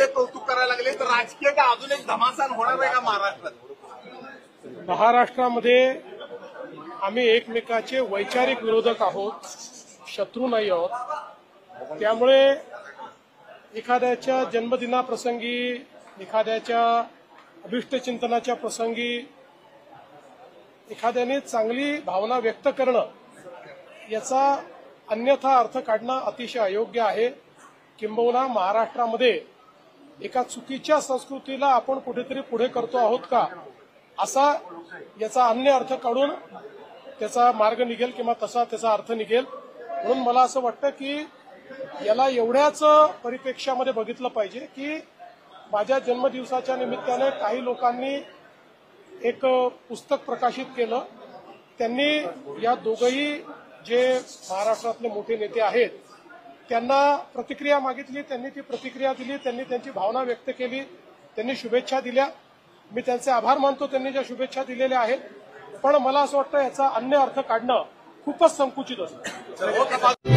जे कौतुक करायला लागले तर राजकीय का अजून एक धमासान होणार आहे का महाराष्ट्रात? महाराष्ट्रामध्ये आम्ही एकमेकाचे वैचारिक विरोधक आहोत, शत्रू नाही आहोत. त्यामुळे एखाद्याच्या जन्मदिनाप्रसंगी, एखाद्याच्या अभिष्टचिंतनाच्या प्रसंगी एखाद्याने चांगली भावना व्यक्त करणं याचा अन्यथा अर्थ काढणं अतिशय अयोग्य आहे. किंबहुना महाराष्ट्रामध्ये एका चुकीच्या संस्कृतीला आपण कुठेतरी पुढे करतो आहोत का, असा याचा अन्य अर्थ काढून त्याचा मार्ग निघेल किंवा तसा त्याचा अर्थ निघेल. म्हणून मला असं वाटतं की याला एवढ्याच परिप्रेक्ष्यामध्ये बघितलं पाहिजे की माझ्या जन्मदिवसाच्या निमित्ताने काही लोकांनी एक पुस्तक प्रकाशित केलं. त्यांनी या दोघंही जे महाराष्ट्रातले मोठे नेते आहेत त्यांना प्रतिक्रिया मागितली, त्यांनी ती प्रतिक्रिया दिली, त्यांनी त्यांची भावना व्यक्त केली, त्यांनी शुभेच्छा दिल्या. मी त्यांचे आभार मानतो त्यांनी ज्या शुभेच्छा दिलेल्या आहेत. पण मला असं वाटतं याचा अन्य अर्थ काढणं खूपच संकुचित असतं.